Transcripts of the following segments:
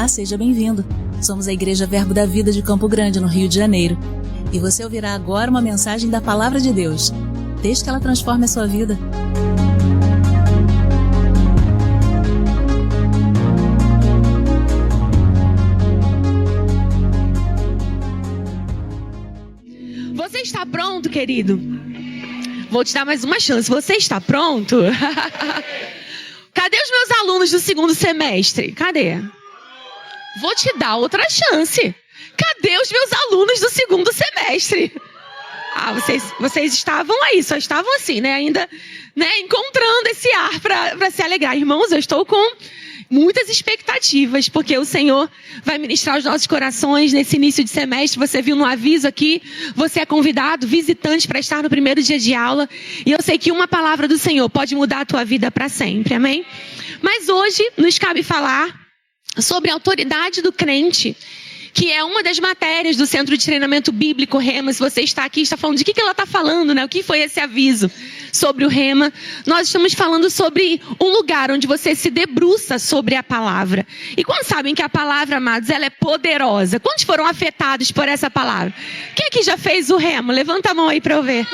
Olá, seja bem-vindo. Somos a Igreja Verbo da Vida de Campo Grande, no Rio de Janeiro. E você ouvirá agora uma mensagem da Palavra de Deus. Desde que ela transforme a sua vida. Você está pronto, querido? Vou te dar mais uma chance. Você está pronto? Cadê os meus alunos do segundo semestre? Cadê? Vou te dar outra chance. Cadê os meus alunos do segundo semestre? Vocês estavam aí, só estavam assim, né? Ainda, né, encontrando esse ar para se alegrar. Irmãos, eu estou com muitas expectativas, porque o Senhor vai ministrar os nossos corações nesse início de semestre. Você viu no aviso aqui, você é convidado, visitante, para estar no primeiro dia de aula. E eu sei que uma palavra do Senhor pode mudar a tua vida para sempre, amém? Mas hoje nos cabe falar sobre a autoridade do crente, que é uma das matérias do Centro de Treinamento Bíblico Rema. Se você está aqui, está falando de que ela está falando, né? O que foi esse aviso sobre o Rema? Nós estamos falando sobre um lugar onde você se debruça sobre a palavra. E quando sabem que a palavra, amados, ela é poderosa? Quantos foram afetados por essa palavra? Quem aqui já fez o Rema? Levanta a mão aí para eu ver.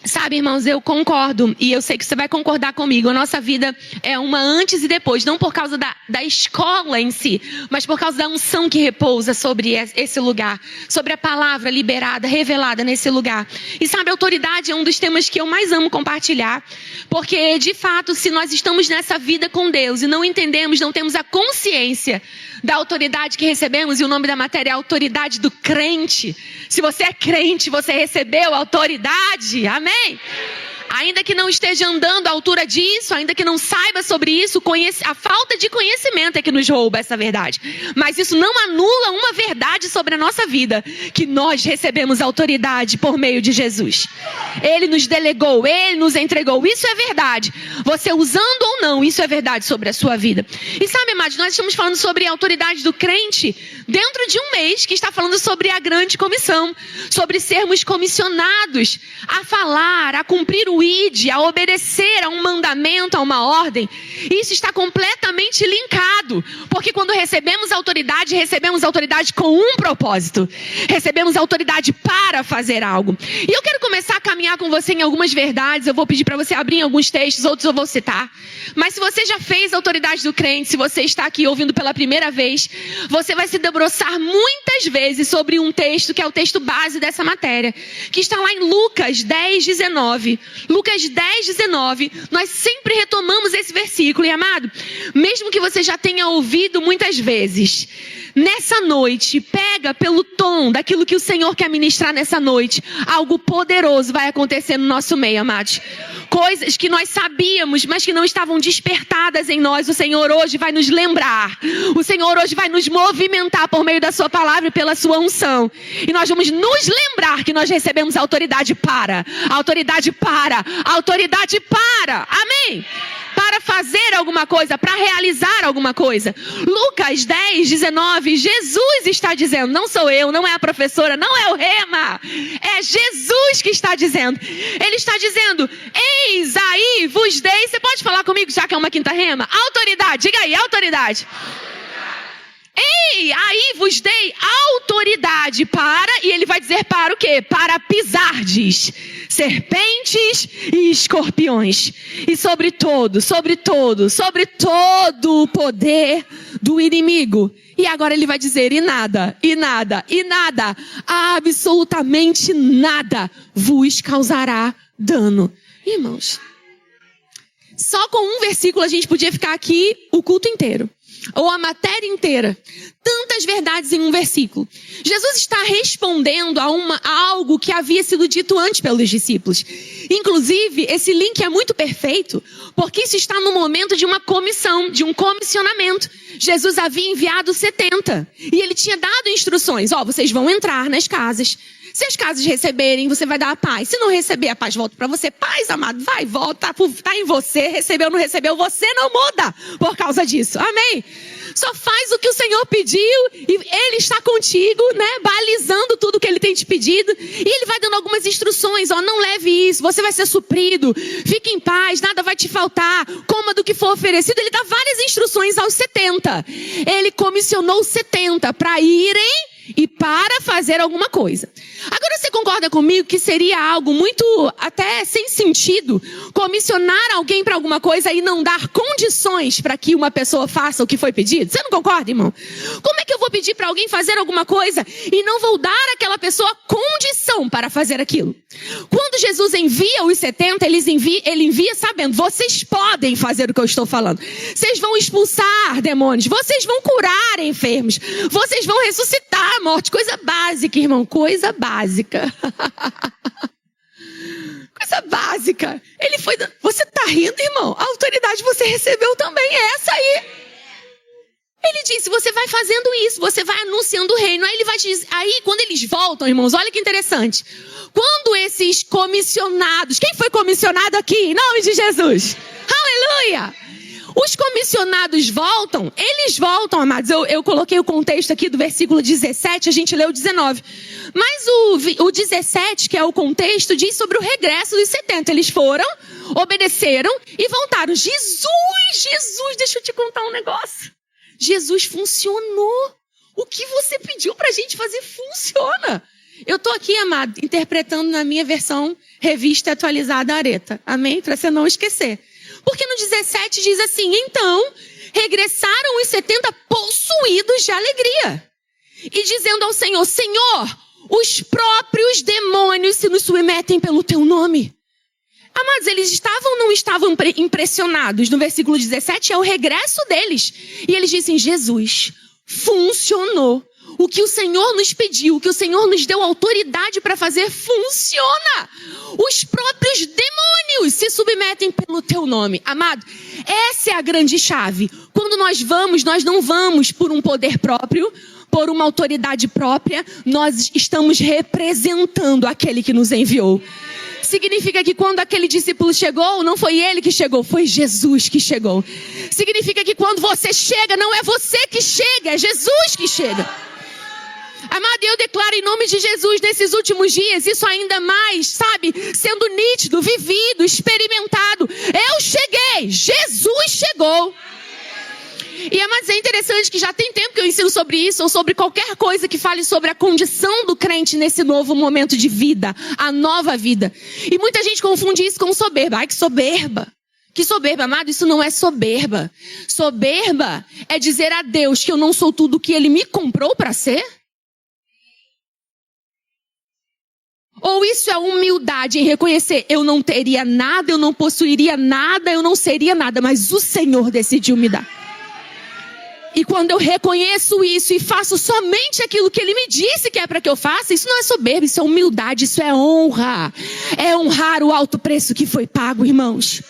Sabe, irmãos, eu concordo, e eu sei que você vai concordar comigo. A nossa vida é uma antes e depois, não por causa da escola em si, mas por causa da unção que repousa sobre esse lugar, sobre a palavra liberada, revelada nesse lugar. E sabe, a autoridade é um dos temas que eu mais amo compartilhar, porque de fato, se nós estamos nessa vida com Deus e não entendemos, não temos a consciência da autoridade que recebemos, e o nome da matéria é a autoridade do crente. Se você é crente, você recebeu autoridade, amém? Ainda que não esteja andando à altura disso, ainda que não saiba sobre isso, a falta de conhecimento é que nos rouba essa verdade. Mas isso não anula uma verdade sobre a nossa vida, que nós recebemos autoridade por meio de Jesus. Ele nos delegou, Ele nos entregou, isso é verdade. Você usando ou não, isso é verdade sobre a sua vida. E sabe, amados, nós estamos falando sobre a autoridade do crente dentro de um mês que está falando sobre a grande comissão, sobre sermos comissionados a falar, a cumprir o ID, a obedecer a um mandamento, a uma ordem. Isso está completamente linkado, porque quando recebemos autoridade com um propósito. Recebemos autoridade para fazer algo. E eu quero começar a caminhar com você em algumas verdades. Eu vou pedir para você abrir em alguns textos, outros eu vou citar. Mas se você já fez a autoridade do crente, se você está aqui ouvindo pela primeira vez, você vai se debruçar muitas vezes sobre um texto que é o texto base dessa matéria, que está lá em Lucas 10:19. Lucas 10:19, nós sempre retomamos esse versículo. E amado, mesmo que você já tenha ouvido muitas vezes, nessa noite, pega pelo tom daquilo que o Senhor quer ministrar nessa noite. Algo poderoso vai acontecer no nosso meio, amados. Coisas que nós sabíamos, mas que não estavam despertadas em nós. O Senhor hoje vai nos lembrar. O Senhor hoje vai nos movimentar por meio da sua palavra e pela sua unção. E nós vamos nos lembrar que nós recebemos autoridade para. Autoridade para. Autoridade para. Amém? Para fazer alguma coisa, para realizar alguma coisa. Lucas 10:19, Jesus está dizendo, não sou eu, não é a professora, não é o Rema, é Jesus que está dizendo. Ele está dizendo, eis aí vos dei, você pode falar comigo já que é uma quinta Rema? Autoridade, diga aí, autoridade. Ei, aí vos dei autoridade para, e ele vai dizer para o quê? Para pisardes serpentes e escorpiões. E sobre todo o poder do inimigo. E agora ele vai dizer, e nada, absolutamente nada vos causará dano. Irmãos, só com um versículo a gente podia ficar aqui o culto inteiro. Ou a matéria inteira. Tantas verdades em um versículo. Jesus está respondendo a algo que havia sido dito antes pelos discípulos. Inclusive, esse link é muito perfeito, porque isso está no momento de uma comissão, de um comissionamento. Jesus havia enviado 70. E ele tinha dado instruções. Vocês vão entrar nas casas. Se as casas receberem, você vai dar a paz. Se não receber, a paz volta para você. Paz, amado, vai, volta, está em você. Recebeu, não recebeu, você não muda por causa disso. Amém? Só faz o que o Senhor pediu e Ele está contigo, né? Balizando tudo que Ele tem te pedido. E Ele vai dando algumas instruções, ó, não leve isso, você vai ser suprido, fique em paz, nada vai te faltar, coma do que for oferecido. Ele dá várias instruções aos 70. Ele comissionou 70 para irem e para fazer alguma coisa. Agora você concorda comigo que seria algo muito até sem sentido comissionar alguém para alguma coisa e não dar condições para que uma pessoa faça o que foi pedido? Você não concorda, irmão? Como é que eu vou pedir para alguém fazer alguma coisa e não vou dar àquela pessoa condição para fazer aquilo? Quando Jesus envia os 70, ele envia sabendo, vocês podem fazer o que eu estou falando. Vocês vão expulsar demônios, vocês vão curar enfermos, vocês vão ressuscitar a morte. Coisa básica, irmão, coisa básica. Coisa básica. Ele foi... Você tá rindo, irmão? A autoridade você recebeu também, é essa aí. Ele disse, você vai fazendo isso, você vai anunciando o reino. Aí ele vai te dizer, aí quando eles voltam, irmãos, olha que interessante. Quando esses comissionados, quem foi comissionado aqui? Em nome de Jesus. Aleluia! Os comissionados voltam, eles voltam, amados. Eu coloquei o contexto aqui do versículo 17, a gente leu o 19. Mas o 17, que é o contexto, diz sobre o regresso dos 70. Eles foram, obedeceram e voltaram. Jesus, deixa eu te contar um negócio. Jesus funcionou. O que você pediu pra gente fazer funciona. Eu tô aqui, amado, interpretando na minha versão revista atualizada Areta. Amém? Pra você não esquecer. Porque no 17 diz assim, então, regressaram os 70 possuídos de alegria. E dizendo ao Senhor, Senhor, os próprios demônios se nos submetem pelo teu nome. Amados, eles estavam ou não estavam impressionados? No versículo 17 é o regresso deles. E eles dizem, Jesus, funcionou. O que o Senhor nos pediu, o que o Senhor nos deu autoridade para fazer, funciona. Os próprios demônios se submetem pelo teu nome. Amado, essa é a grande chave. Quando nós não vamos por um poder próprio, por uma autoridade própria, nós estamos representando aquele que nos enviou. Significa que quando aquele discípulo chegou, não foi ele que chegou, foi Jesus que chegou. Significa que quando você chega, não é você que chega, é Jesus que chega. Amado, eu declaro em nome de Jesus nesses últimos dias, isso ainda mais, sabe, sendo nítido, vivido, experimentado. Eu cheguei, Jesus chegou. E amados, é interessante que já tem tempo que eu ensino sobre isso, ou sobre qualquer coisa que fale sobre a condição do crente nesse novo momento de vida, a nova vida. E muita gente confunde isso com soberba. Ai, que soberba. Que soberba, amado, isso não é soberba. Soberba é dizer a Deus que eu não sou tudo o que Ele me comprou para ser. Ou isso é humildade em reconhecer, eu não teria nada, eu não possuiria nada, eu não seria nada, mas o Senhor decidiu me dar. E quando eu reconheço isso e faço somente aquilo que Ele me disse que é para que eu faça, isso não é soberba, isso é humildade, isso é honra. É honrar o alto preço que foi pago, irmãos.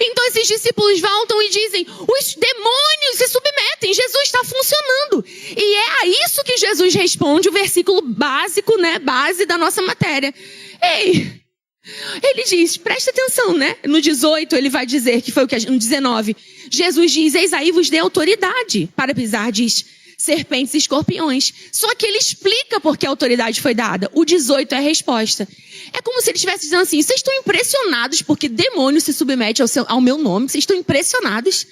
Então esses discípulos voltam e dizem, os demônios se submetem, Jesus está funcionando. E é a isso que Jesus responde, o versículo básico, né, base da nossa matéria. Ei, ele diz, presta atenção, né? No 18 ele vai dizer, que foi o que no 19, Jesus diz, eis aí vos dei autoridade para pisar, diz, serpentes e escorpiões. Só que ele explica por que a autoridade foi dada. O 18 é a resposta. É como se ele estivesse dizendo assim, vocês estão impressionados porque demônio se submete ao meu nome? Vocês estão impressionados?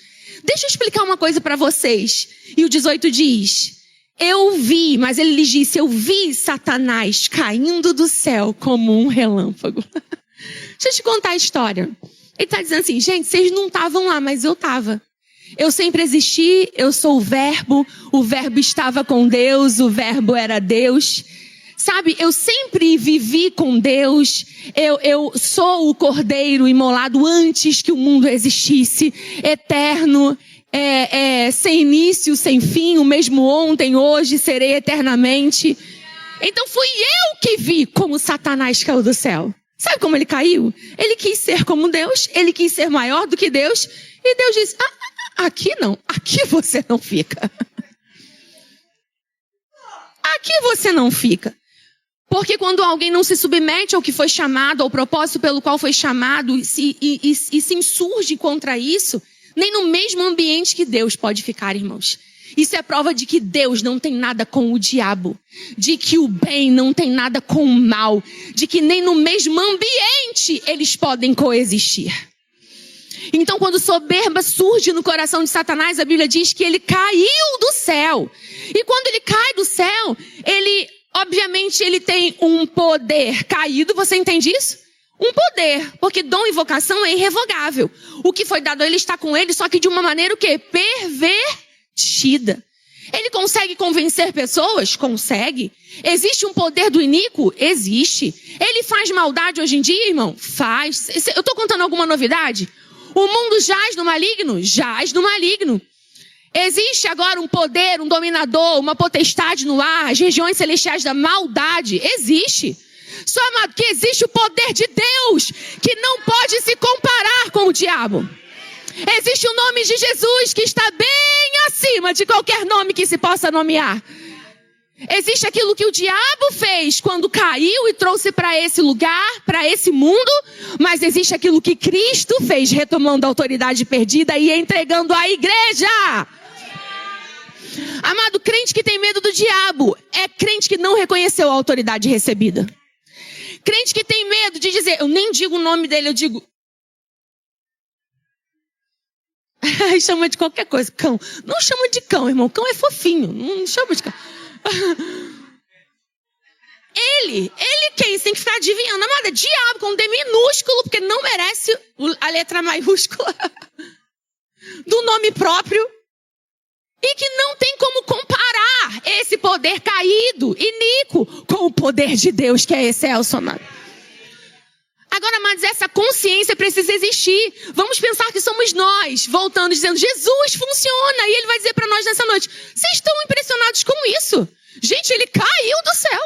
Deixa eu explicar uma coisa para vocês. E o 18 diz, eu vi, mas ele lhes disse, eu vi Satanás caindo do céu como um relâmpago. Deixa eu te contar a história. Ele está dizendo assim, gente, vocês não estavam lá, mas eu estava. Eu sempre existi, eu sou o verbo estava com Deus, o verbo era Deus. Sabe, eu sempre vivi com Deus, eu sou o cordeiro imolado antes que o mundo existisse, eterno, sem início, sem fim, o mesmo ontem, hoje, serei eternamente. Então fui eu que vi como Satanás caiu do céu. Sabe como ele caiu? Ele quis ser como Deus, ele quis ser maior do que Deus, e Deus disse, aqui não, aqui você não fica. Aqui você não fica. Porque quando alguém não se submete ao que foi chamado, ao propósito pelo qual foi chamado, e se insurge contra isso, nem no mesmo ambiente que Deus pode ficar, irmãos. Isso é prova de que Deus não tem nada com o diabo, de que o bem não tem nada com o mal, de que nem no mesmo ambiente eles podem coexistir. Então, quando soberba surge no coração de Satanás, a Bíblia diz que ele caiu do céu. E quando ele cai do céu, obviamente, ele tem um poder caído, você entende isso? Um poder, porque dom e vocação é irrevogável. O que foi dado a ele está com ele, só que de uma maneira o quê? Pervertida. Ele consegue convencer pessoas? Consegue. Existe um poder do iníquo? Existe. Ele faz maldade hoje em dia, irmão? Faz. Eu estou contando alguma novidade? O mundo jaz no maligno? Jaz no maligno. Existe agora um poder, um dominador, uma potestade no ar, as regiões celestiais da maldade? Existe. Só, amado, que existe o poder de Deus, que não pode se comparar com o diabo. Existe o nome de Jesus, que está bem acima de qualquer nome que se possa nomear. Existe aquilo que o diabo fez quando caiu e trouxe para esse lugar, para esse mundo. Mas existe aquilo que Cristo fez, retomando a autoridade perdida e entregando à igreja. Amado, crente que tem medo do diabo é crente que não reconheceu a autoridade recebida. Crente que tem medo de dizer, eu nem digo o nome dele, eu digo... chama de qualquer coisa, cão. Não chama de cão, irmão, cão é fofinho, não chama de cão. Ele quem? Você tem que ficar adivinhando. Amada, é diabo com D minúsculo, porque não merece a letra maiúscula do nome próprio. E que não tem como comparar esse poder caído, iníquo, com o poder de Deus, que é excelso, amado. Agora, amados, essa consciência precisa existir. Vamos pensar que somos nós, voltando, dizendo, Jesus funciona. E ele vai dizer para nós nessa noite, vocês estão impressionados com isso? Gente, ele caiu do céu.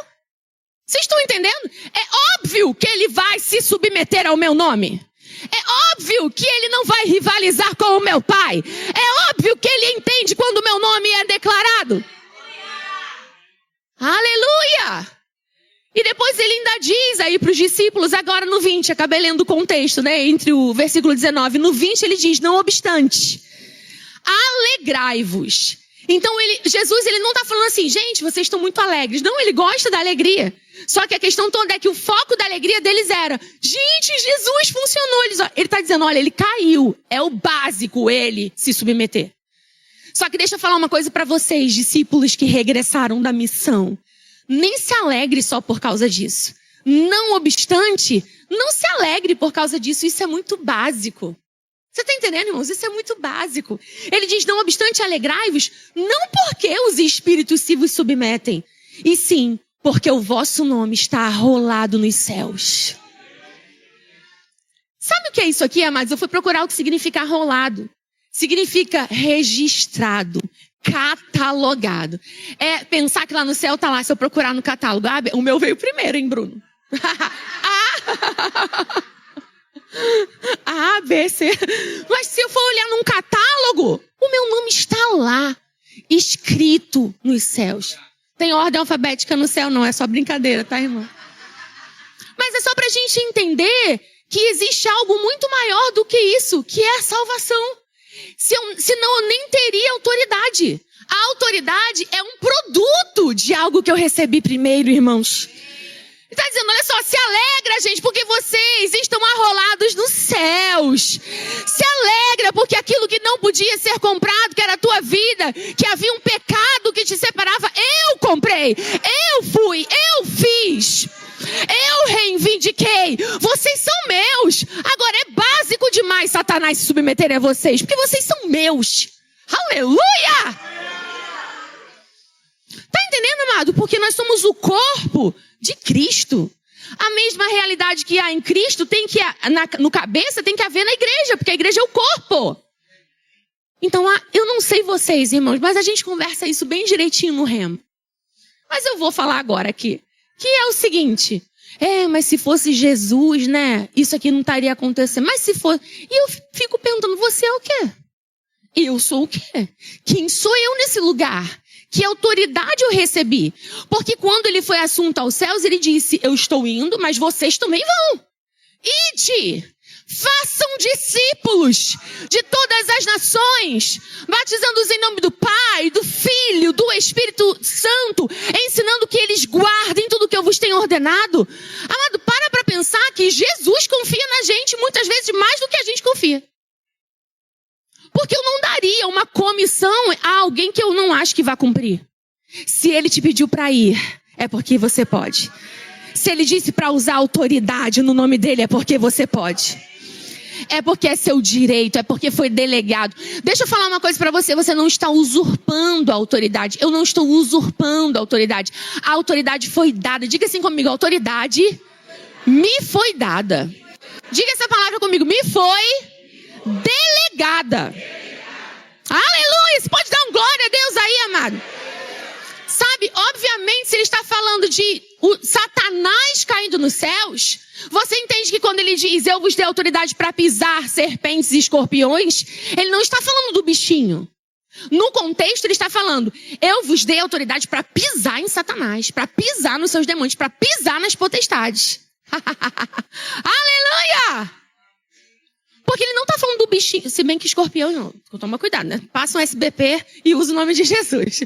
Vocês estão entendendo? É óbvio que ele vai se submeter ao meu nome. É óbvio que ele não vai rivalizar com o meu pai. É óbvio que ele entende quando o meu nome é declarado. Aleluia! E depois ele ainda diz aí para os discípulos, agora no 20, acabei lendo o contexto, né? Entre o versículo 19 e no 20 ele diz, não obstante, alegrai-vos. Então Jesus ele não está falando assim, gente, vocês estão muito alegres. Não, ele gosta da alegria. Só que a questão toda é que o foco da alegria deles era, gente, Jesus funcionou. Ele está dizendo, olha, ele caiu. É o básico ele se submeter. Só que deixa eu falar uma coisa para vocês, discípulos que regressaram da missão. Nem se alegre só por causa disso. Não obstante, não se alegre por causa disso. Isso é muito básico. Você está entendendo, irmãos? Isso é muito básico. Ele diz, não obstante, alegrai-vos, não porque os espíritos se vos submetem, e sim, porque o vosso nome está arrolado nos céus. Sabe o que é isso aqui, amados? Eu fui procurar o que significa arrolado. Significa registrado, catalogado. É pensar que lá no céu está lá, se eu procurar no catálogo. Ah, o meu veio primeiro, hein, Bruno? A, B, C. Mas se eu for olhar num catálogo, o meu nome está lá, escrito nos céus. Tem ordem alfabética no céu, não é só brincadeira, tá, irmão? Mas é só pra gente entender que existe algo muito maior do que isso, que é a salvação. Senão eu nem teria autoridade. A autoridade é um produto de algo que eu recebi primeiro, irmãos. Ele está dizendo, olha só, se alegra, gente, porque vocês estão arrolados nos céus. Se alegra porque aquilo que não podia ser comprado, que era a tua vida, que havia um pecado que te separava, eu comprei, eu fui, eu fiz, eu reivindiquei. Vocês são meus. Agora é básico demais Satanás se submeter a vocês, porque vocês são meus. Aleluia! Tá entendendo, amado? Porque nós somos o corpo de Cristo. A mesma realidade que há em Cristo tem que no cabeça tem que haver na igreja, porque a igreja é o corpo. Então, eu não sei vocês, irmãos, mas a gente conversa isso bem direitinho no Remo. Mas eu vou falar agora aqui, que é o seguinte, mas se fosse Jesus, né, isso aqui não estaria acontecendo. Mas se for, e eu fico perguntando, você é o quê? Eu sou o quê? Quem sou eu nesse lugar? Que autoridade eu recebi? Porque quando ele foi assunto aos céus, ele disse, eu estou indo, mas vocês também vão. Ide, Façam discípulos de todas as nações, batizando-os em nome do Pai, do Filho, do Espírito Santo, ensinando que eles guardem tudo que eu vos tenho ordenado. Amado, para pensar que Jesus confia na gente muitas vezes mais do que a gente confia. Porque eu não daria uma comissão a alguém que eu não acho que vai cumprir. Se ele te pediu para ir, é porque você pode. Se ele disse para usar autoridade no nome dele, é porque você pode. É porque é seu direito, é porque foi delegado. Deixa eu falar uma coisa para você, você não está usurpando a autoridade. Eu não estou usurpando a autoridade. A autoridade foi dada. Diga assim comigo, a autoridade me foi dada. Diga essa palavra comigo, me foi delegada. Aleluia, você pode dar um glória a Deus aí, amado. Sabe, obviamente, se ele está falando de Satanás caindo nos céus, você entende que quando ele diz, eu vos dei autoridade para pisar serpentes e escorpiões, ele não está falando do bichinho. No contexto, ele está falando, eu vos dei autoridade para pisar em Satanás, para pisar nos seus demônios, para pisar nas potestades. Aleluia! Porque ele não está falando do bichinho, se bem que escorpião não. Toma cuidado, né? Passa um SBP e usa o nome de Jesus.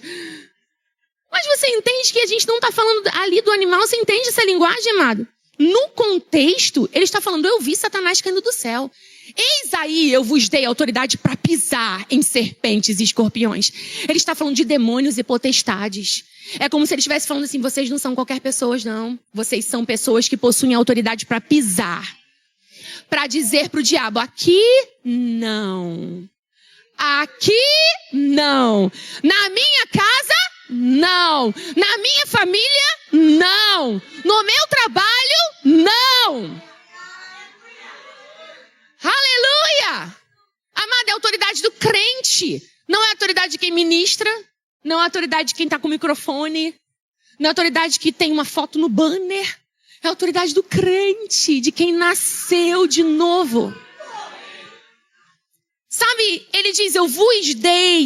Mas você entende que a gente não está falando ali do animal, você entende essa linguagem, amado? No contexto, ele está falando, eu vi Satanás caindo do céu. Eis aí, eu vos dei autoridade para pisar em serpentes e escorpiões. Ele está falando de demônios e potestades. É como se ele estivesse falando assim, vocês não são qualquer pessoas, não. Vocês são pessoas que possuem autoridade para pisar. Para dizer para o diabo, aqui não. Aqui não. Na minha casa, não. Na minha família, não. No meu trabalho, não. Aleluia! Amada, é a autoridade do crente. Não é a autoridade de quem ministra. Não é a autoridade de quem está com o microfone. Não é a autoridade de quem tem uma foto no banner. É a autoridade do crente, de quem nasceu de novo. Sabe, ele diz, eu vos dei.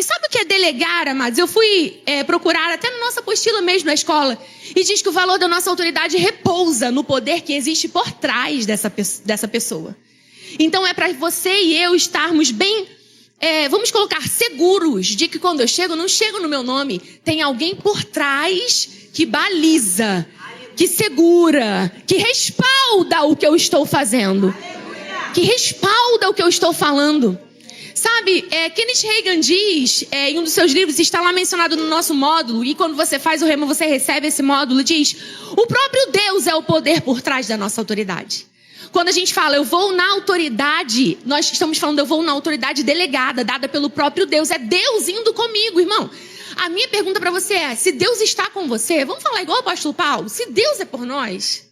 Sabe o que é delegar, amados? Eu fui procurar até na nossa apostila mesmo na escola. E diz que o valor da nossa autoridade repousa no poder que existe por trás dessa pessoa. Então é para você e eu estarmos bem, vamos colocar, seguros de que quando eu chego, não chego no meu nome. Tem alguém por trás que baliza, que segura, que respalda o que eu estou fazendo. Que respalda o que eu estou falando. Sabe, Kenneth Hagin diz, em um dos seus livros, está lá mencionado no nosso módulo, e quando você faz o rema, você recebe esse módulo, diz, o próprio Deus é o poder por trás da nossa autoridade. Quando a gente fala, eu vou na autoridade, nós estamos falando, eu vou na autoridade delegada, dada pelo próprio Deus. É Deus indo comigo, irmão. A minha pergunta para você é, se Deus está com você, vamos falar igual o apóstolo Paulo, se Deus é por nós,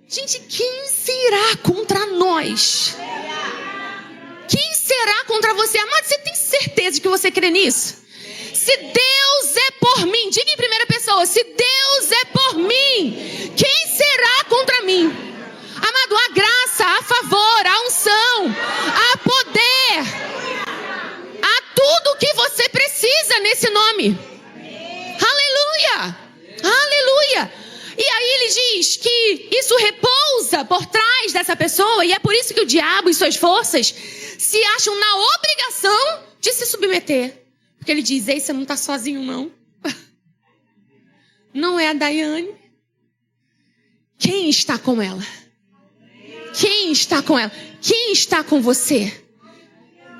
gente, quem será contra nós? Quem será contra você? Amado, você tem certeza de que você crê nisso? Se Deus é por mim, diga em primeira pessoa, se Deus é por mim, quem será contra mim? Amado, há graça, há favor, há unção, há poder, há tudo o que você precisa nesse nome. Aleluia! Aleluia! E aí ele diz que isso repousa por trás dessa pessoa, e é por isso que o diabo e suas forças se acham na obrigação de se submeter. Porque ele diz, ei, você não está sozinho não. Não é a Daiane. Quem está com ela? Quem está com ela? Quem está com você?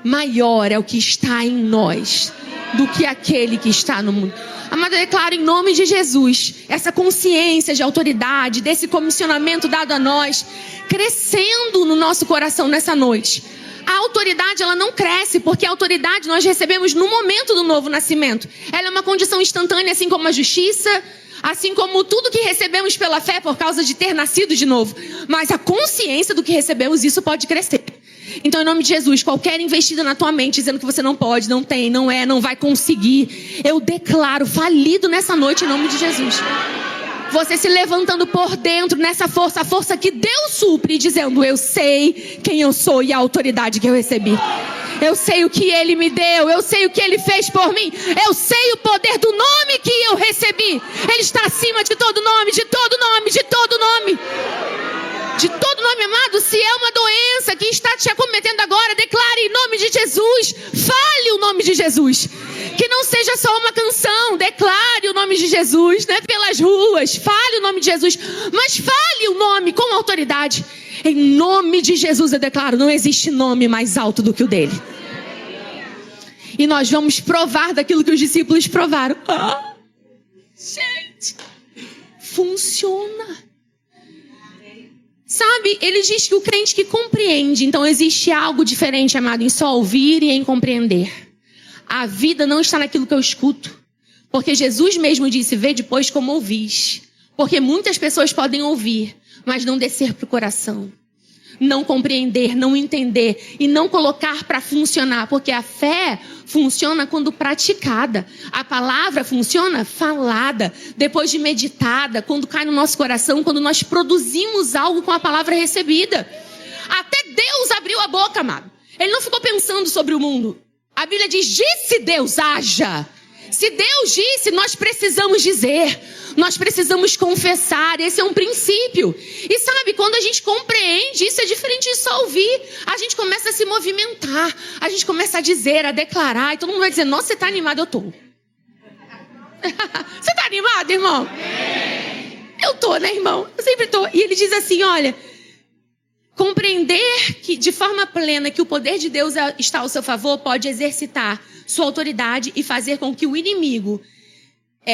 Maior é o que está em nós do que aquele que está no mundo. Amado, eu declaro em nome de Jesus, essa consciência de autoridade, desse comissionamento dado a nós, crescendo no nosso coração nessa noite. A autoridade, ela não cresce, porque a autoridade nós recebemos no momento do novo nascimento. Ela é uma condição instantânea, assim como a justiça, assim como tudo que recebemos pela fé por causa de ter nascido de novo. Mas a consciência do que recebemos, isso pode crescer. Então, em nome de Jesus, qualquer investida na tua mente, dizendo que você não pode, não tem, não é, não vai conseguir, eu declaro falido nessa noite em nome de Jesus. Você se levantando por dentro nessa força, a força que Deus supre, dizendo, eu sei quem eu sou e a autoridade que eu recebi. Eu sei o que Ele me deu, eu sei o que Ele fez por mim, eu sei o poder do nome que eu recebi. Ele está acima de todo nome, de todo nome, de todo nome. De todo nome, amado. Amado, se é uma doença que está te acometendo agora, declare em nome de Jesus. Fale o nome de Jesus. Que não seja só uma canção. Declare o nome de Jesus, né? Pelas ruas. Fale o nome de Jesus. Mas fale o nome com autoridade. Em nome de Jesus eu declaro, não existe nome mais alto do que o dele. E nós vamos provar daquilo que os discípulos provaram. Gente, funciona. Sabe, ele diz que o crente que compreende, então existe algo diferente, amado, em só ouvir e em compreender. A vida não está naquilo que eu escuto. Porque Jesus mesmo disse, vê depois como ouvis. Porque muitas pessoas podem ouvir, mas não descer para o coração. Não compreender, não entender e não colocar para funcionar. Porque a fé funciona quando praticada. A palavra funciona falada, depois de meditada, quando cai no nosso coração, quando nós produzimos algo com a palavra recebida. Até Deus abriu a boca, amado. Ele não ficou pensando sobre o mundo. A Bíblia diz, disse Deus, haja. Se Deus disse, nós precisamos dizer. Nós precisamos confessar. Esse é um princípio. E sabe, quando a gente compreende, isso é diferente de só ouvir. A gente começa a se movimentar. A gente começa a dizer, a declarar. E todo mundo vai dizer, nossa, você está animado? Eu estou. Você está animado, irmão? Eu estou, né, irmão? Eu sempre estou. E ele diz assim, olha, compreender que de forma plena que o poder de Deus está ao seu favor pode exercitar sua autoridade e fazer com que o inimigo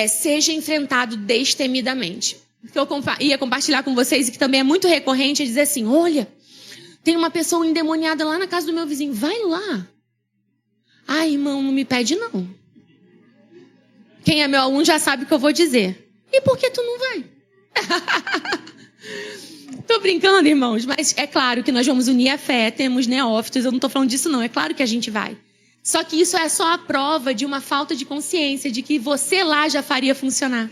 seja enfrentado destemidamente. O que eu ia compartilhar com vocês e que também é muito recorrente é dizer assim, olha, tem uma pessoa endemoniada lá na casa do meu vizinho, vai lá. Ai, irmão, não me pede não. Quem é meu aluno já sabe o que eu vou dizer. E por que tu não vai? Tô brincando, irmãos, mas é claro que nós vamos unir a fé, temos neófitos, eu não tô falando disso não, é claro que a gente vai. Só que isso é só a prova de uma falta de consciência, de que você lá já faria funcionar.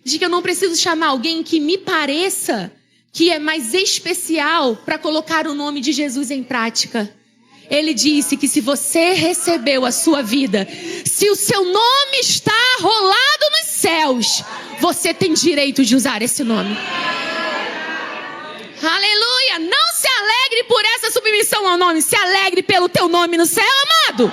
De que eu não preciso chamar alguém que me pareça que é mais especial para colocar o nome de Jesus em prática. Ele disse que se você recebeu a sua vida, se o seu nome está rolado nos céus, você tem direito de usar esse nome. Aleluia! Não se alegre por essa submissão ao nome, se alegre pelo teu nome no céu, amado.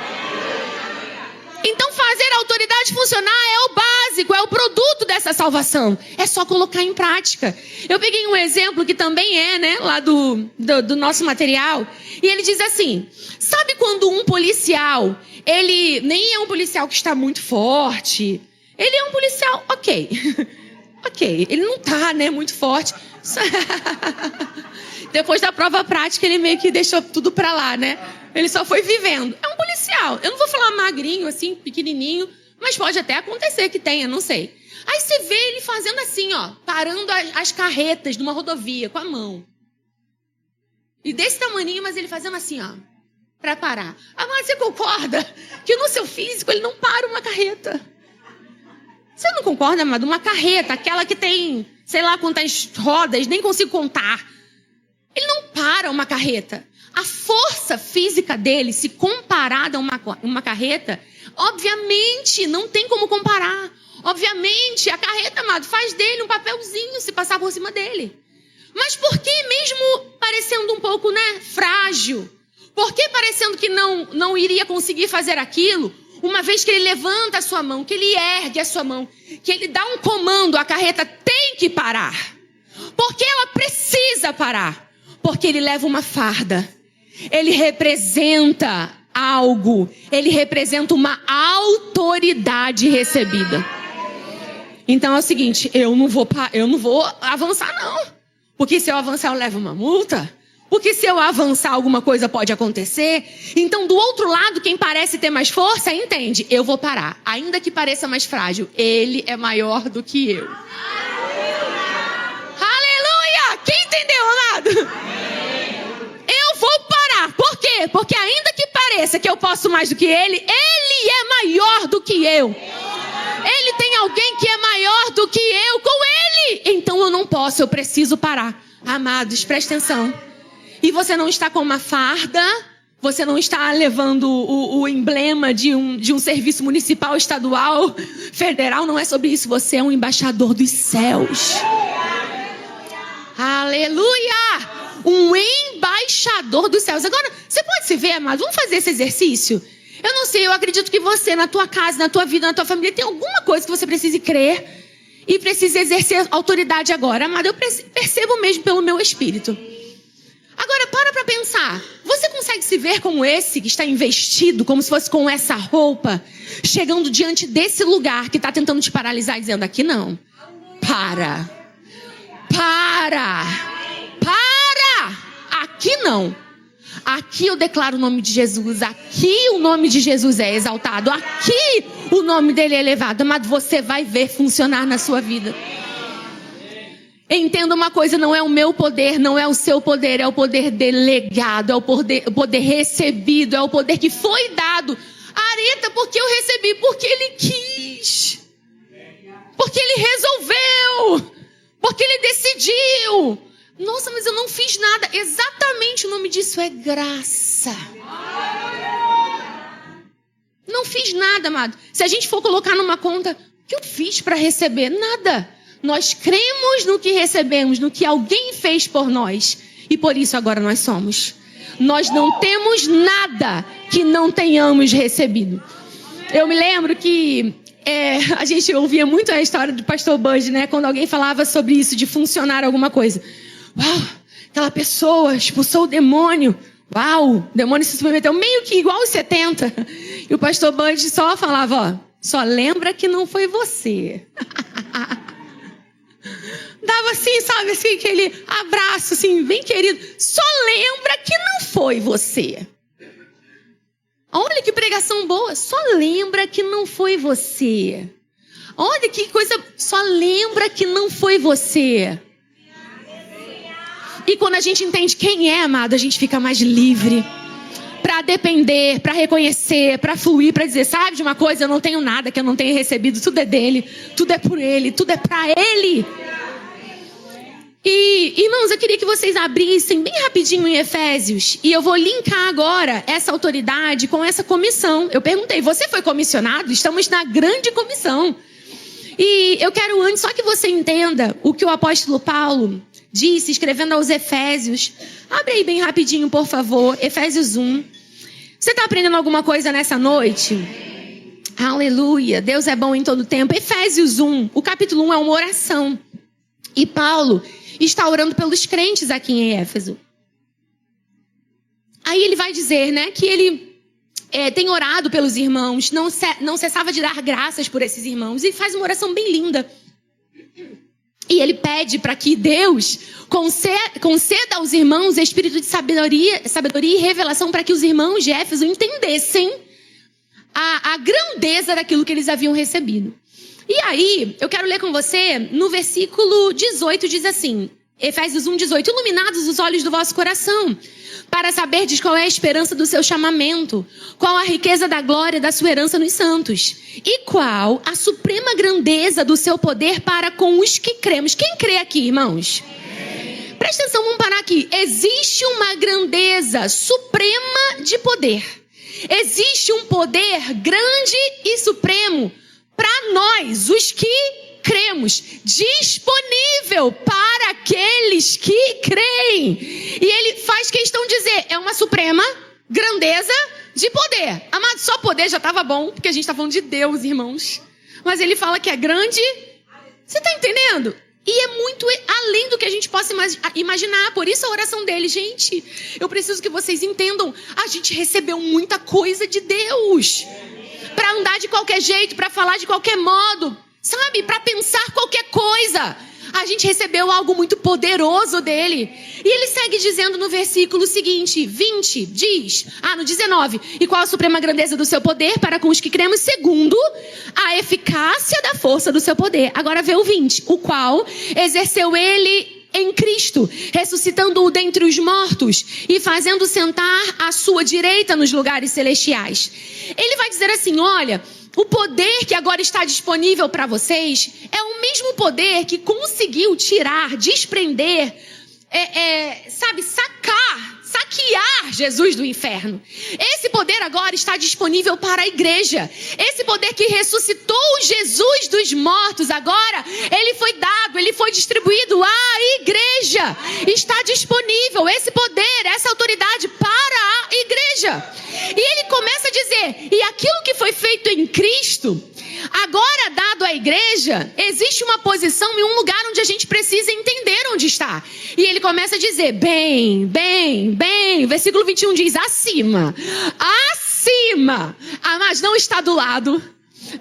Então fazer a autoridade funcionar é o básico, é o produto dessa salvação. É só colocar em prática. Eu peguei um exemplo que também é, né, lá do nosso material. E ele diz assim, sabe quando um policial, ele nem é um policial que está muito forte. Ele é um policial, ok, ele não tá, né, muito forte. Depois da prova prática, ele meio que deixou tudo pra lá, né? Ele só foi vivendo. É um policial. Eu não vou falar magrinho, assim, pequenininho, mas pode até acontecer que tenha, não sei. Aí você vê ele fazendo assim, ó, parando as carretas numa rodovia com a mão. E desse tamaninho, mas ele fazendo assim, ó, pra parar. Ah, mas você concorda que no seu físico ele não para uma carreta? Você não concorda, amado? Uma carreta, aquela que tem, sei lá quantas rodas, nem consigo contar. Ele não para uma carreta. A força física dele, se comparada a uma carreta, obviamente não tem como comparar. Obviamente, a carreta, amado, faz dele um papelzinho se passar por cima dele. Mas por que mesmo parecendo um pouco, né, frágil? Por que parecendo que não iria conseguir fazer aquilo? Uma vez que ele levanta a sua mão, que ele ergue a sua mão, que ele dá um comando, a carreta tem que parar. Porque ela precisa parar. Porque ele leva uma farda. Ele representa algo. Ele representa uma autoridade recebida. Então é o seguinte, eu não vou avançar não. Porque se eu avançar eu levo uma multa. Porque se eu avançar alguma coisa pode acontecer. Então do outro lado, quem parece ter mais força, entende. Eu vou parar. Ainda que pareça mais frágil, ele é maior do que eu. Aleluia! Quem entendeu, amado? Eu vou parar. Por quê? Porque ainda que pareça que eu posso mais do que ele é maior do que eu. Ele tem alguém que é maior do que eu com ele. Então eu não posso, eu preciso parar. Amados, presta atenção. E você não está com uma farda, você não está levando o emblema de um serviço municipal, estadual, federal, não é sobre isso. Você é um embaixador dos céus. Aleluia! um embaixador dos céus. Agora, você pode se ver, amado? Vamos fazer esse exercício? Eu não sei, eu acredito que você, na tua casa, na tua vida, na tua família, tem alguma coisa que você precise crer e precisa exercer autoridade agora. Amado, eu percebo mesmo pelo meu espírito. Agora, para pensar. Você consegue se ver como esse que está investido, como se fosse com essa roupa, chegando diante desse lugar que está tentando te paralisar e dizendo, aqui não. Para. Aqui não. Aqui eu declaro o nome de Jesus. Aqui o nome de Jesus é exaltado. Aqui o nome dele é elevado. Mas você vai ver funcionar na sua vida. Entenda uma coisa, não é o meu poder, não é o seu poder, é o poder delegado, é o poder recebido, é o poder que foi dado. Areta, porque eu recebi? Porque ele quis. Porque ele resolveu. Porque ele decidiu. Nossa, mas eu não fiz nada. Exatamente o nome disso é graça. Não fiz nada, amado. Se a gente for colocar numa conta, o que eu fiz para receber? Nada. Nós cremos no que recebemos, no que alguém fez por nós. E por isso agora nós somos. Nós não temos nada que não tenhamos recebido. Eu me lembro que a gente ouvia muito a história do pastor Bud, né? Quando alguém falava sobre isso, de funcionar alguma coisa. Uau, aquela pessoa expulsou o demônio. Uau, o demônio se submeteu meio que igual aos 70. E o pastor Bud só falava, ó, só lembra que não foi você. Dava assim, sabe, assim, aquele abraço, assim, bem querido. Só lembra que não foi você. Olha que pregação boa. Só lembra que não foi você. Olha que coisa. Só lembra que não foi você. E quando a gente entende quem é, amado, a gente fica mais livre. Para depender, para reconhecer, para fluir, para dizer, sabe de uma coisa? Eu não tenho nada que eu não tenha recebido. Tudo é dele, tudo é por ele, tudo é para ele. E, irmãos, eu queria que vocês abrissem bem rapidinho em Efésios. E eu vou linkar agora essa autoridade com essa comissão. Eu perguntei, você foi comissionado? Estamos na grande comissão. E eu quero antes só que você entenda o que o apóstolo Paulo disse, escrevendo aos Efésios. Abre aí bem rapidinho, por favor. Efésios 1. Você está aprendendo alguma coisa nessa noite? Aleluia. Deus é bom em todo tempo. Efésios 1. O capítulo 1 é uma oração. E Paulo está orando pelos crentes aqui em Éfeso. Aí ele vai dizer, né, que ele tem orado pelos irmãos, não cessava de dar graças por esses irmãos, e faz uma oração bem linda. E ele pede para que Deus conceda aos irmãos espírito de sabedoria e revelação para que os irmãos de Éfeso entendessem a grandeza daquilo que eles haviam recebido. E aí, eu quero ler com você, no versículo 18, diz assim, Efésios 1, 18, iluminados os olhos do vosso coração, para saberdes qual é a esperança do seu chamamento, qual a riqueza da glória da sua herança nos santos, e qual a suprema grandeza do seu poder para com os que cremos. Quem crê aqui, irmãos? Presta atenção, vamos parar aqui. Existe uma grandeza suprema de poder. Existe um poder grande e supremo para nós, os que cremos, disponível para aqueles que creem. E ele faz questão de dizer, é uma suprema grandeza de poder. Amado, só poder já estava bom, porque a gente está falando de Deus, irmãos. Mas ele fala que é grande. Você está entendendo? E é muito além do que a gente possa imaginar. Por isso a oração dele, gente, eu preciso que vocês entendam, a gente recebeu muita coisa de Deus. Para andar de qualquer jeito, para falar de qualquer modo, sabe? Para pensar qualquer coisa. A gente recebeu algo muito poderoso dele. E ele segue dizendo no versículo seguinte, 20, diz, no 19, e qual a suprema grandeza do seu poder para com os que cremos, segundo a eficácia da força do seu poder. Agora vê o 20, o qual exerceu ele em Cristo, ressuscitando-o dentre os mortos e fazendo sentar à sua direita nos lugares celestiais. Ele vai dizer assim, olha, o poder que agora está disponível para vocês é o mesmo poder que conseguiu tirar, desprender, saquear Jesus do inferno. Esse poder agora está disponível para a igreja. Esse poder que ressuscitou Jesus dos mortos, agora ele foi dado, ele foi distribuído à igreja. Está disponível. autoridade para a igreja. E ele começa a dizer, e aquilo que foi feito em Cristo, agora dado à igreja, existe uma posição e um lugar onde a gente precisa entender onde está. E ele começa a dizer, bem, versículo 21 diz, acima, mas não está do lado,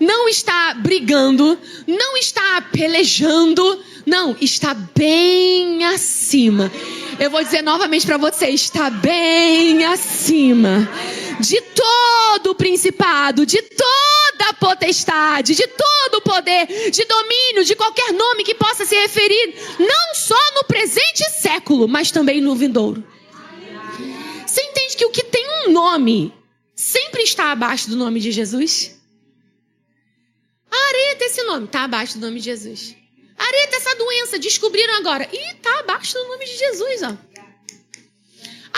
não está brigando, não está pelejando, não, está bem acima. Eu vou dizer novamente para você, está bem acima de todo o principado, de toda a potestade, de todo o poder, de domínio, de qualquer nome que possa se referir, não só no presente século, mas também no vindouro. Você entende que o que tem um nome sempre está abaixo do nome de Jesus? Areta, esse nome está abaixo do nome de Jesus. Areta, essa doença, descobriram agora. E está abaixo do nome de Jesus, ó.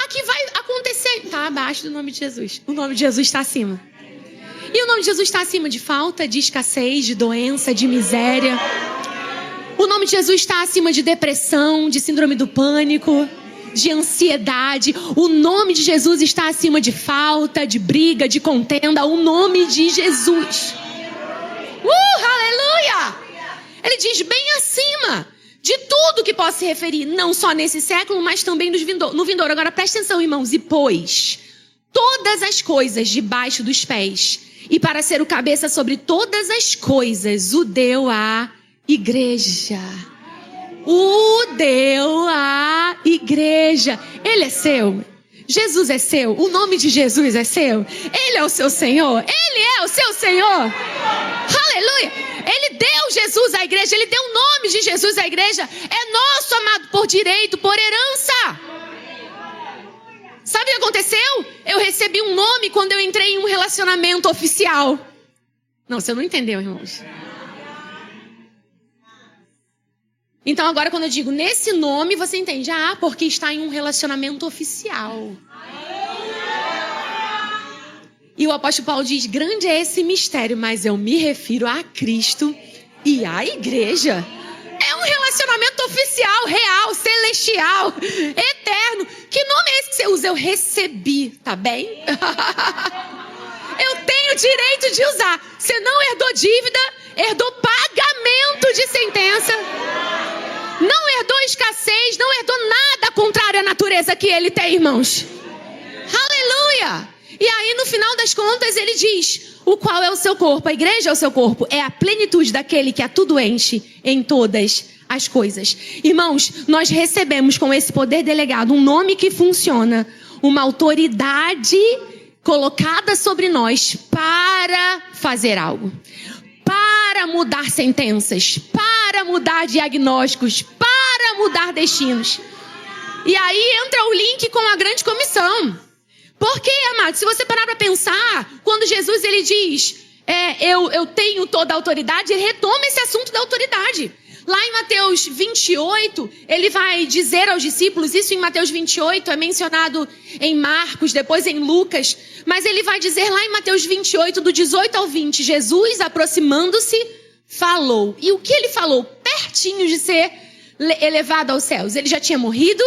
Aqui vai acontecer, está abaixo do nome de Jesus. O nome de Jesus está acima. E o nome de Jesus está acima de falta, de escassez, de doença, de miséria. O nome de Jesus está acima de depressão, de síndrome do pânico, de ansiedade. O nome de Jesus está acima de falta, de briga, de contenda. O nome de Jesus. Aleluia! Ele diz bem acima de tudo que possa se referir, não só nesse século, mas também no vindouro. Agora presta atenção, irmãos. E pôs todas as coisas debaixo dos pés, e para ser o cabeça sobre todas as coisas, o deu à igreja. O deu à igreja. Ele é seu. Jesus é seu. O nome de Jesus é seu. Ele é o seu Senhor. Ele é o seu Senhor. Aleluia. Ele deu Jesus à igreja. Ele deu o nome de Jesus à igreja. É nosso, amado, por direito, por herança. Sabe o que aconteceu? Eu recebi um nome quando eu entrei em um relacionamento oficial. Não, você não entendeu, irmãos. Então agora quando eu digo nesse nome, você entende. Ah, porque está em um relacionamento oficial. E o apóstolo Paulo diz, grande é esse mistério, mas eu me refiro a Cristo e à igreja. É um relacionamento oficial, real, celestial, eterno. Que nome é esse que você usa? Eu recebi, tá bem? Eu tenho direito de usar. Você não herdou dívida, herdou pagamento de sentença. Não herdou escassez, não herdou nada contrário à natureza que ele tem, irmãos. Aleluia! E aí, no final das contas, ele diz, o qual é o seu corpo? A igreja é o seu corpo. É a plenitude daquele que a tudo enche em todas as coisas. Irmãos, nós recebemos com esse poder delegado um nome que funciona, uma autoridade colocada sobre nós para fazer algo. Para mudar sentenças, para mudar diagnósticos, para mudar destinos. E aí entra o link com a grande comissão. Porque, amado, se você parar para pensar, quando Jesus ele diz, eu tenho toda a autoridade, ele retoma esse assunto da autoridade. Lá em Mateus 28, ele vai dizer aos discípulos, isso em Mateus 28 é mencionado em Marcos, depois em Lucas, mas ele vai dizer lá em Mateus 28, do 18 ao 20, Jesus aproximando-se, falou. E o que ele falou? Pertinho de ser elevado aos céus. Ele já tinha morrido,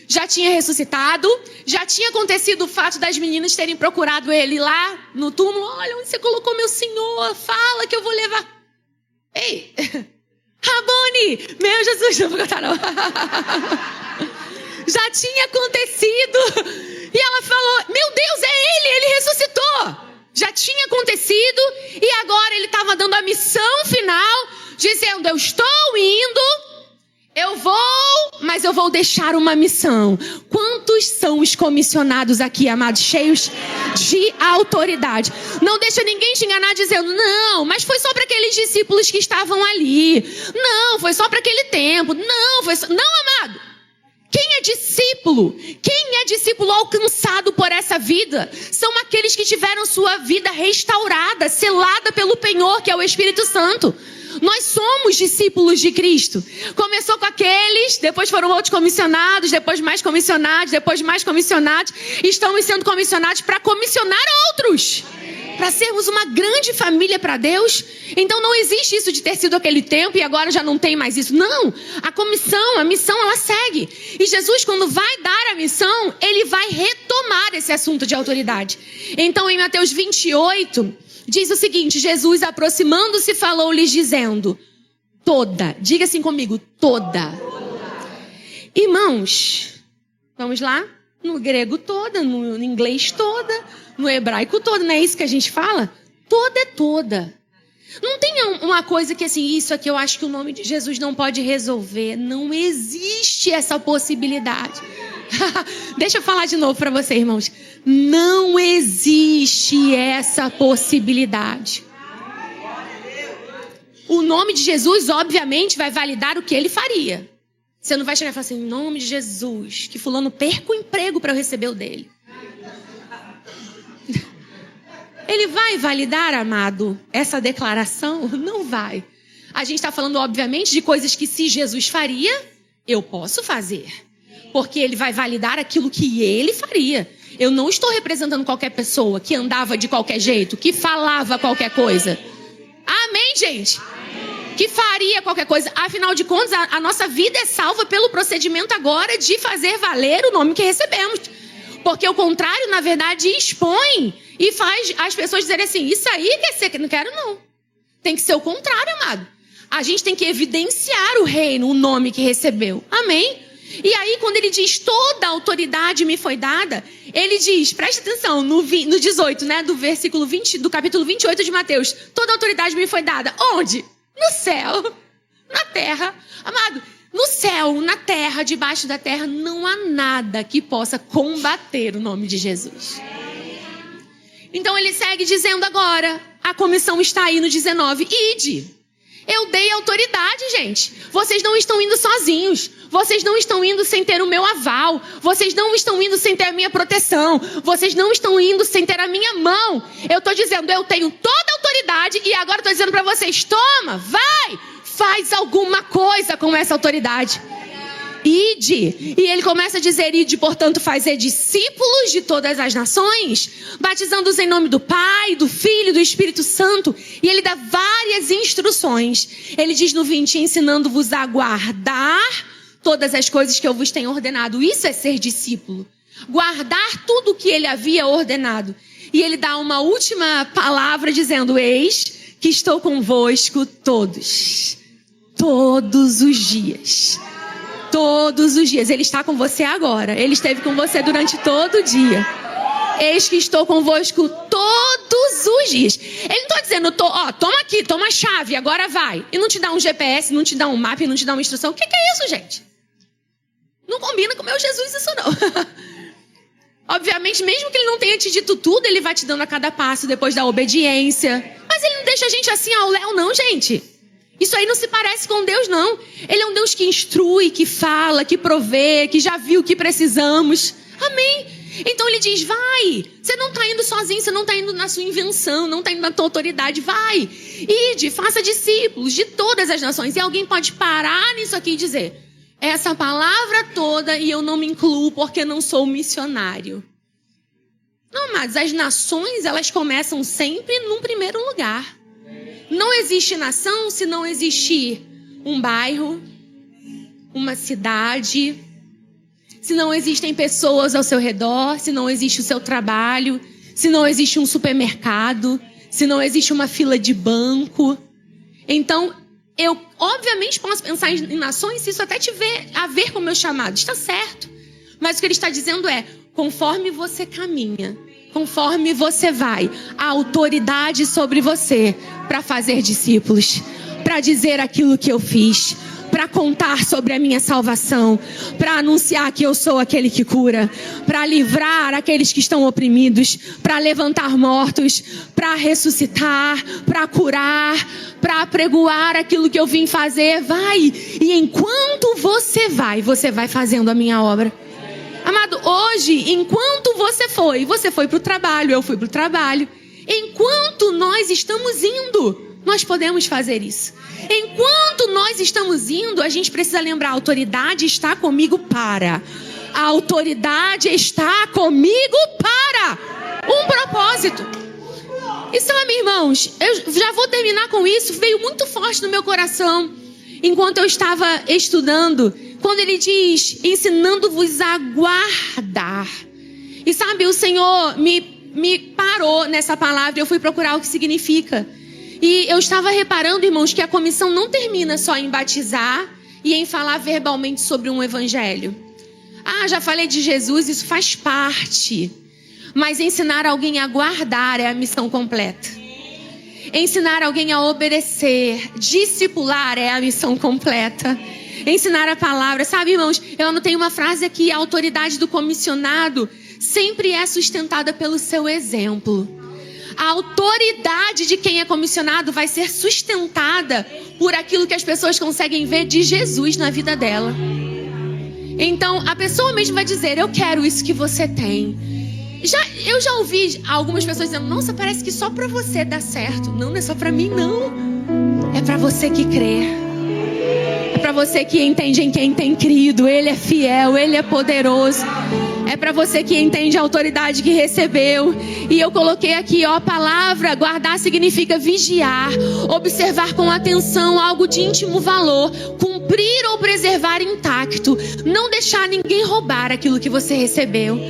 já tinha ressuscitado, já tinha acontecido o fato das meninas terem procurado ele lá no túmulo. Olha, onde você colocou meu Senhor? Fala que eu vou levar. Ei, Rabone, meu Jesus, não vou cantar não. Já tinha acontecido. E ela falou, meu Deus, é ele ressuscitou. Já tinha acontecido e agora ele estava dando a missão final, dizendo, eu estou indo, eu vou, mas eu vou deixar uma missão. Quantos são os comissionados aqui, amados, cheios de autoridade? Não deixa ninguém te enganar dizendo, não, mas foi só para aqueles discípulos que estavam ali. Não, foi só para aquele tempo. Não, foi só... Não, amado. Quem é discípulo? Quem é discípulo alcançado por essa vida? São aqueles que tiveram sua vida restaurada, selada pelo penhor, que é o Espírito Santo. Nós somos discípulos de Cristo. Começou com aqueles, depois foram outros comissionados, depois mais comissionados, depois mais comissionados. Estamos sendo comissionados para comissionar outros. para sermos uma grande família para Deus. Então não existe isso de ter sido aquele tempo e agora já não tem mais isso. Não, a missão ela segue. E Jesus, quando vai dar a missão, ele vai retomar esse assunto de autoridade. Então em Mateus 28, diz o seguinte: Jesus, aproximando-se, falou-lhes dizendo: toda, diga assim comigo, toda. Irmãos, vamos lá? No grego toda, no inglês toda, no hebraico toda, não é isso que a gente fala? Toda é toda. Não tem uma coisa que assim, isso aqui eu acho que o nome de Jesus não pode resolver. Não existe essa possibilidade. Deixa eu falar de novo para você, irmãos. Não existe essa possibilidade. O nome de Jesus, obviamente, vai validar o que ele faria. Você não vai chegar e falar assim, em nome de Jesus, que fulano perca o emprego para eu receber o dele. Ele vai validar, amado, essa declaração? Não vai. A gente está falando, obviamente, de coisas que se Jesus faria, eu posso fazer. Porque ele vai validar aquilo que ele faria. Eu não estou representando qualquer pessoa que andava de qualquer jeito, que falava qualquer coisa. Amém, gente? Que faria qualquer coisa. Afinal de contas, a nossa vida é salva pelo procedimento agora de fazer valer o nome que recebemos. Porque o contrário, na verdade, expõe e faz as pessoas dizerem assim, isso aí quer ser que não quero não. Tem que ser o contrário, amado. A gente tem que evidenciar o reino, o nome que recebeu. Amém? E aí, quando ele diz, toda a autoridade me foi dada, ele diz, presta atenção, no 18, né, do versículo 20, do capítulo 28 de Mateus, toda a autoridade me foi dada. Onde? No céu, na terra. Amado, no céu, na terra, debaixo da terra, não há nada que possa combater o nome de Jesus. Então ele segue dizendo agora, a comissão está aí no 19, ide. Eu dei autoridade, gente. Vocês não estão indo sozinhos. Vocês não estão indo sem ter o meu aval. Vocês não estão indo sem ter a minha proteção. Vocês não estão indo sem ter a minha mão. Eu estou dizendo, eu tenho toda a autoridade e agora estou dizendo para vocês, toma, vai, faz alguma coisa com essa autoridade. Ide. E ele começa a dizer, ide, portanto, fazer discípulos de todas as nações, batizando-os em nome do Pai, do Filho e do Espírito Santo. E ele dá várias instruções. Ele diz no 20, ensinando-vos a guardar todas as coisas que eu vos tenho ordenado. Isso é ser discípulo. Guardar tudo o que ele havia ordenado. E ele dá uma última palavra dizendo, eis que estou convosco todos os dias. Todos os dias. Ele está com você agora. Ele esteve com você durante todo o dia. Eis que estou convosco todos os dias. Ele não está dizendo, toma aqui, toma a chave, agora vai. E não te dá um GPS, não te dá um mapa, não te dá uma instrução. O que é isso, gente? Não combina com o meu Jesus isso não. Obviamente, mesmo que ele não tenha te dito tudo, ele vai te dando a cada passo depois da obediência. Mas ele não deixa a gente assim ao léu não, gente. Isso aí não se parece com Deus, não. Ele é um Deus que instrui, que fala, que provê, que já viu o que precisamos. Amém? Então ele diz, vai. Você não está indo sozinho, você não está indo na sua invenção, não está indo na tua autoridade. Vai. Ide, faça discípulos de todas as nações. E alguém pode parar nisso aqui e dizer, essa palavra toda e eu não me incluo porque não sou missionário. Não, mas as nações, elas começam sempre num primeiro lugar. Não existe nação se não existir um bairro, uma cidade, se não existem pessoas ao seu redor, se não existe o seu trabalho, se não existe um supermercado, se não existe uma fila de banco. Então, eu obviamente posso pensar em nações se isso até tiver a ver com o meu chamado. Está certo. Mas o que ele está dizendo é, conforme você caminha, conforme você vai, a autoridade sobre você para fazer discípulos, para dizer aquilo que eu fiz, para contar sobre a minha salvação, para anunciar que eu sou aquele que cura, para livrar aqueles que estão oprimidos, para levantar mortos, para ressuscitar, para curar, para apregoar aquilo que eu vim fazer. Vai! E enquanto você vai fazendo a minha obra. Amado, hoje, enquanto você foi para o trabalho, eu fui para o trabalho. Enquanto nós estamos indo, nós podemos fazer isso. Enquanto nós estamos indo, a gente precisa lembrar, a autoridade está comigo para. A autoridade está comigo para um propósito. E sabe, irmãos, eu já vou terminar com isso. Veio muito forte no meu coração enquanto eu estava estudando, quando ele diz, ensinando-vos a guardar. E sabe, o Senhor me parou nessa palavra e eu fui procurar o que significa. E eu estava reparando, irmãos, que a comissão não termina só em batizar e em falar verbalmente sobre um evangelho. Já falei de Jesus, isso faz parte. Mas ensinar alguém a guardar é a missão completa. Ensinar alguém a obedecer, discipular é a missão completa. Ensinar a palavra. Sabe, irmãos, eu anotei uma frase aqui: a autoridade do comissionado sempre é sustentada pelo seu exemplo. A autoridade de quem é comissionado vai ser sustentada por aquilo que as pessoas conseguem ver de Jesus na vida dela. Então, a pessoa mesmo vai dizer: eu quero isso que você tem. Eu já ouvi algumas pessoas dizendo: nossa, parece que só pra você dá certo. Não é só pra mim, não. É pra você que crê. É pra você que entende em quem tem crido. Ele é fiel, Ele é poderoso. É pra você que entende a autoridade que recebeu. E eu coloquei aqui, a palavra guardar significa vigiar, observar com atenção algo de íntimo valor, cumprir ou preservar intacto, não deixar ninguém roubar aquilo que você recebeu.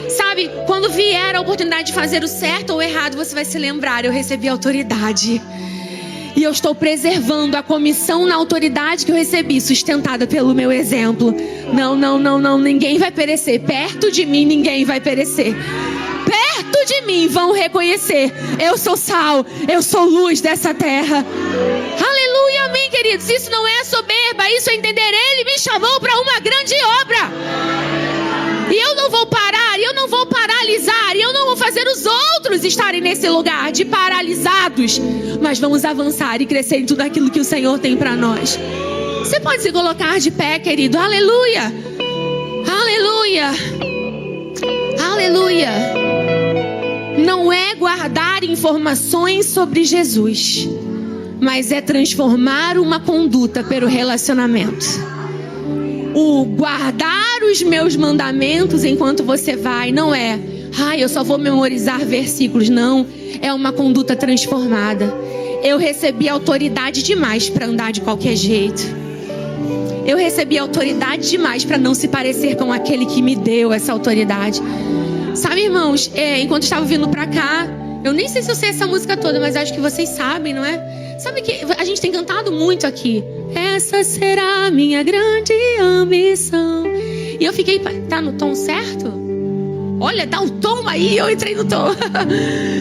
Sabe, quando vier a oportunidade de fazer o certo ou o errado, você vai se lembrar: eu recebi autoridade. E eu estou preservando a comissão na autoridade que eu recebi, sustentada pelo meu exemplo. Não, ninguém vai perecer. Perto de mim, ninguém vai perecer. Perto de mim vão reconhecer: eu sou sal, eu sou luz dessa terra. Aleluia, amém, queridos. Isso não é soberba, isso é entender: Ele me chamou para uma grande obra. E eu não vou parar, eu não vou paralisar, e eu não vou fazer os outros estarem nesse lugar de paralisados. Mas vamos avançar e crescer em tudo aquilo que o Senhor tem para nós. Você pode se colocar de pé, querido. Aleluia. Aleluia. Aleluia. Não é guardar informações sobre Jesus, mas é transformar uma conduta pelo relacionamento. O guardar os meus mandamentos enquanto você vai não é: eu só vou memorizar versículos. Não, é uma conduta transformada. Eu recebi autoridade demais para andar de qualquer jeito. Eu recebi autoridade demais para não se parecer com aquele que me deu essa autoridade. Sabe, irmãos, enquanto estava vindo para cá, eu nem sei se eu sei essa música toda, mas acho que vocês sabem, não é? Sabe que a gente tem cantado muito aqui: essa será a minha grande ambição. E eu fiquei: tá no tom certo? Olha, dá o tom aí, eu entrei no tom.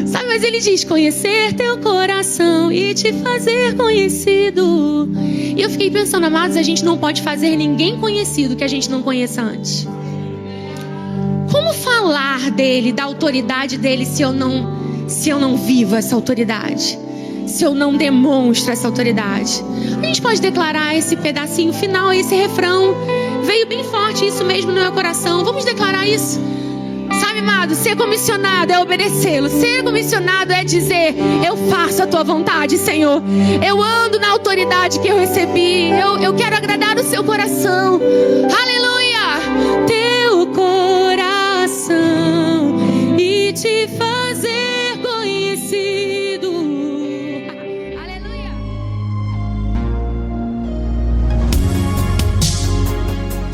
Sabe, mas ele diz: conhecer teu coração e te fazer conhecido. E eu fiquei pensando: amados, a gente não pode fazer ninguém conhecido que a gente não conheça antes. Como falar dele, da autoridade dele, se eu não vivo essa autoridade? Se eu não demonstro essa autoridade? A gente pode declarar esse pedacinho final, esse refrão. Veio bem forte isso mesmo no meu coração. Vamos declarar isso. Sabe, amado, ser comissionado é obedecê-lo. Ser comissionado é dizer: eu faço a tua vontade, Senhor. Eu ando na autoridade que eu recebi. Eu quero agradar o seu coração. Aleluia. Teu coração e te fazer conhecido. Aleluia.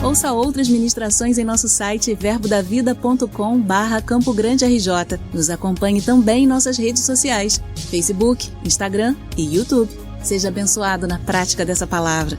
Ouça outras ministrações em nosso site verbodavida.com/Campo Grande RJ. Nos acompanhe também em nossas redes sociais: Facebook, Instagram e YouTube. Seja abençoado na prática dessa palavra.